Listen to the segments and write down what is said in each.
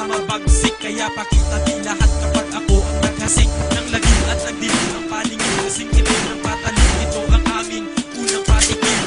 mabagsik. Kaya pakita di lahat kapag ako ang naghasik ng lagim at nagdilim ng paningin. Kasing itim ng patalim, ito ang aming unang patikim.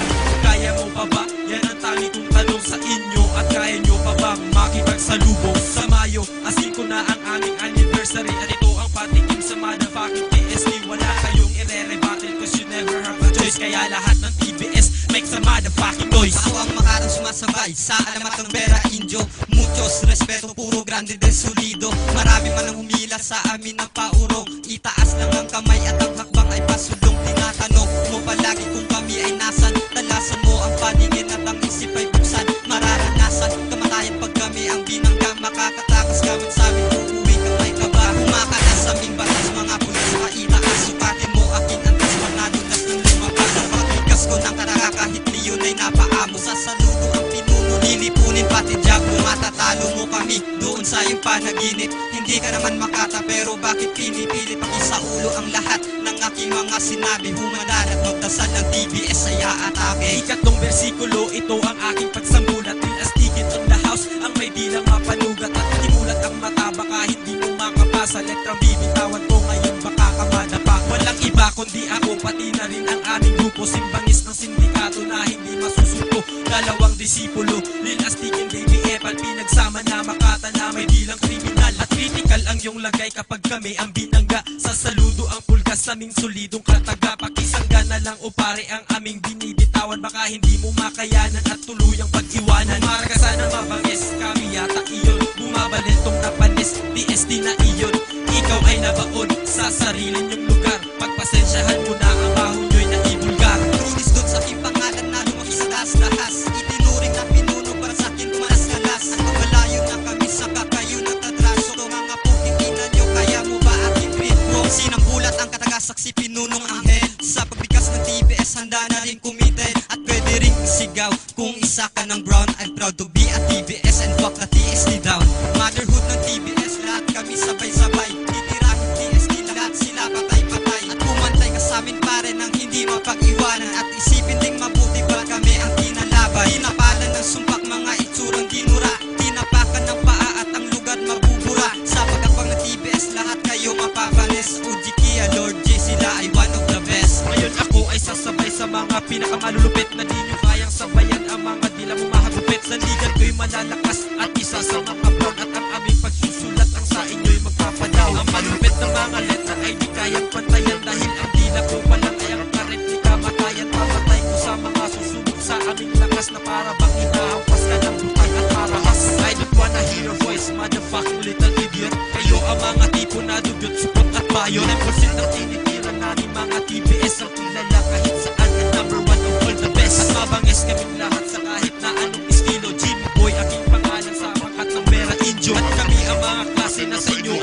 Kaya mo pa ba? Yan ang tangi kong tanong sa inyo. At kaya nyo pa bang makipagsalubong sa Mayo? Asin ko na ang aming anniversary. At ito ang patikim sa motherfucking TST. Wala kayong ire-rebuttal cause you never have a choice. Kaya lahat ng TBS makes a motherfucking noise. Ako ang makarang sumasabay sa alamat ng Vera Indio. Muchos respeto, puro grande de solido. Marami man ang humila sa amin ng paurong. Itaas lang ang kamay at ang hakbang ay pasulong. Tinatanong mo palagi kung kami ay nasan. Talasan mo ang paningin at ang isip ay buksan. Mararanasan kamatayan pag kami ang binangga. Makakatakas ka man sa amin, uuwi kang may kaba. Kumakalas sa aming batas, mga pulis maitaas. Sukatin mo aking antas, manadulas ng lumabas. Ang pagbigas ko ng karaka kahit liyon ay napaamo. Sa saludo ang pinuno, lilipunin pati diablo. Matatalo mo kami doon sa iyong panaginip. Hindi ka naman makata pero bakit pinipili pakisa ulo ang lahat ng aking mga sinabi. Humanad at magdasal ng TBS ay aatake. Ikatlong bersikulo, ito ang aking pagsambulat. Tinastigit on the house, ang may dilang mapanugat. At timulat ang mata, baka hindi mo makapasa. Letrang bibitawan ko ngayon, baka ka madapa. Walang iba kundi ako, pati na rin ang aming grupo. Simbangis ng sindikato na hindi masusuko. Dalawang disipulo, Lil Astigin, Baby Epal. Pinagsama na Makata na may dilang kriminal. At critical ang iyong lagay kapag kami ang binangga. Sa saludo ang pulgas naming solidong kataga. Pakisangga na lang o pare ang aming binibitawan. Baka hindi mo makayanan at tuluyang pag-iwanan. Maragasan na mabangis, kami yata iyon. Bumabalentong na panis, TST na iyon. Ikaw ay nabaon sa sarili niyong lugar. Pagpasensyahan mo na ang baho nyo'y naibulgar. Trudis doon sa aking pangalan na lumaki sa taas-lahas. Itinuring na pinuno para sa akin kumalas-kalas. At pagmalayo na kami sa kakayo natatraso. Ito mga puking ina nyo, kaya mo ba aking ritmo? Sinang bulat ang katagasaksi pinunong anghel. Sa pagbigas ng TBS handa na rin kumitel. At pwede rin isigaw kung isa ka ng brown. I'm proud to be a TBS and fuck the TST down. Motherhood ng TBS, lahat kami sabay-sabay. Titirahin TST, lahat sila patay-patay. At pumantay ka sa amin pare nang hindi mapag-iwanan. At isipin ding mabuti ba kami ang tinalaban. Tinapalan ng sumpak mga itsurang ginura. Tinapakan ng paa at ang lugar mabubura. Sa pagkapang ng TBS, lahat kayo mapapanis. Uji Kia, Lord J, sila ay one of the best. Ngayon ako ay sasabay sa mga pinakamalulupit. Na di nyo kayang sabayan ang mga dila mo mahagupit. Sa ligan ko'y malalakas at isa sa mga brown. At ang aming pagsusulat ang sa inyo'y magpapalaw. Ang malupit ng mga letra ay di kayang pantayan. Dahil ang dila ko palang ay ang kareplika. Matayan, pamatay ko sa mga susubok sa aming lakas. Na para bang inahampas ka ng butay at marahas. I don't wanna hear your voice, motherfucking little idiot. Kayo ang mga tipo na dugyot, supot at bayo. 10% ng tinitira namin mga TBS ang kilala kahit saan. At number one of all the best. At mabangis kaming lahat sa kahit na anong estilo. Jimmy Boy, aking pangalan sa pangkat ng Vera Indio. At kami ang mga klase na sa inyo